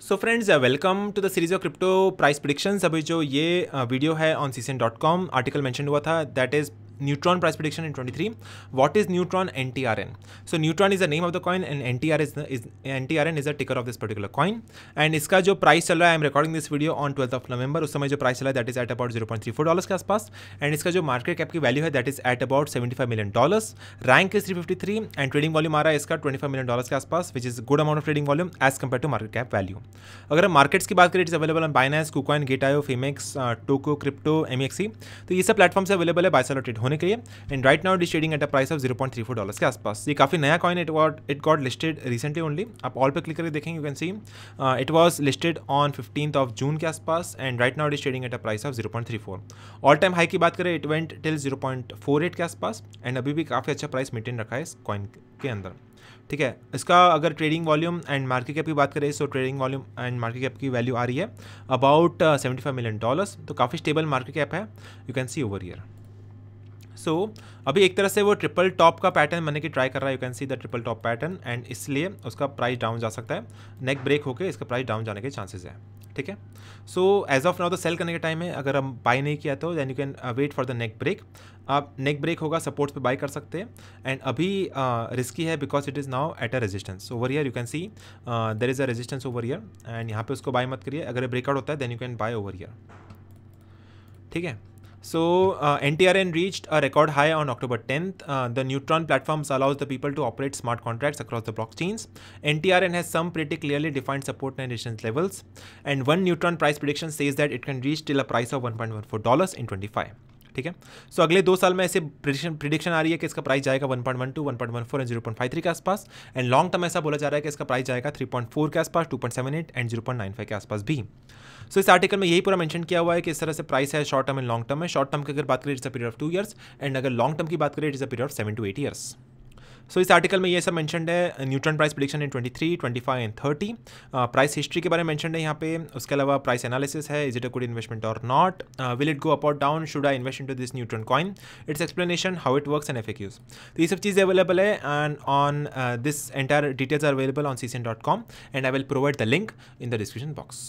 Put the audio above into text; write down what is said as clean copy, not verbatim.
So friends welcome to the series of crypto price predictions. अभी जो ये video है ऑन CCN.com आर्टिकल मेंशन हुआ था, that is Neutron price prediction in 23. What is Neutron? NTRN. So Neutron is the name of the coin and NTRN is the ticker of this particular coin. And इसका जो price चल रहा है, I am recording this video on 12th of November, उस समय जो price चला है दैट इज एट अबाउट $0.34 के आसपास। एंड इसका जो मार्केट कैप की वैल्यू है that is at about $75 million। Rank is 353 and trading volume आ रहा है इसका $25 million के आसपास, which is good amount of trading volume as compare to market cap value. अगर हम मार्केट्स की बात करें, it is available on Binance, KuCoin, Gate.io, Phemex, Toko Crypto, MEXC। तो ये सब प्लेटफॉर्म से अवेलेबल है बाय सेल और ट्रेड होने के लिए। And right now it is trading at a price of $0.34 के आसपास। ये काफ़ी नया coin, it got listed recently only. आप ऑल पे क्लिक करके देखेंगे, you can see it was listed on 15th of June के आसपास and right now it is trading at a price of 0.34। All time high की बात करें, it went till 0.48 के आसपास एंड अभी भी काफ़ी अच्छा प्राइस मेंटेन रखा है इस कॉइन के अंदर। ठीक है, इसका अगर trading volume and market cap की बात करें, so trading volume and market cap की वैल्यू आ रही है अबाउट $75 million। तो काफ़ी स्टेबल मार्केट कैप है, you can see over here. So अभी एक तरह से वो ट्रिपल टॉप का पैटर्न बनने की ट्राई कर रहा है, you can see the triple top pattern, and इसलिए उसका प्राइस डाउन जा सकता है। नेक ब्रेक होकर इसका प्राइस डाउन जाने के चांसेस है। ठीक है, सो एज ऑफ नाउ तो सेल करने के टाइम है। अगर हम बाय नहीं किया तो then you can wait for the neck break. आप नेक ब्रेक होगा सपोर्ट्स पे बाय कर सकते हैं एंड अभी रिस्की है because it is now at a resistance over here. You can see there is a resistance over here and यहाँ पे उसको बाय मत करिए। अगर ब्रेकआउट होता है then you can buy over here. ठीक है, so NTRN reached a record high on October 10th. The Neutron platforms allows the people to operate smart contracts across the blockchains. NTRN has some pretty clearly defined support and resistance levels, and one Neutron price prediction says that it can reach till a price of $1.14 in 25. ठीक है, सो अगले 2 साल में ऐसे prediction आ रही है कि इसका प्राइस जाएगा 1.12, 1.14 एंड 0.53 के आसपास। एंड लॉन्ग टर्म ऐसा बोला जा रहा है कि इसका प्राइस जाएगा 3.4 के आसपास, 2.78 एंड 0.95 के आसपास भी। सो इस आर्टिकल में यही पूरा मेंशन किया हुआ है कि इस तरह से प्राइस है short term and long term में। शॉर्ट टर्म की अगर बात करें it's a period of 2 years and अगर लॉन्ग टर्म की बात करें it's a period of 7 to 8 years। सो इस आर्टिकल में ये सब मेंशनड है, neutron price prediction in 23, 25 and 30। Price history के बारे में मेंशनड है यहाँ पे। उसके अलावा प्राइस एनालिसिस है, is it a good investment or not, will it go up or down, should I invest into this Neutron coin, it's explanation, how it works and FAQs। तो ये सब चीज़ें अवेलेबल है and on this entire details are available on CCN.com and I will provide the link in the description box.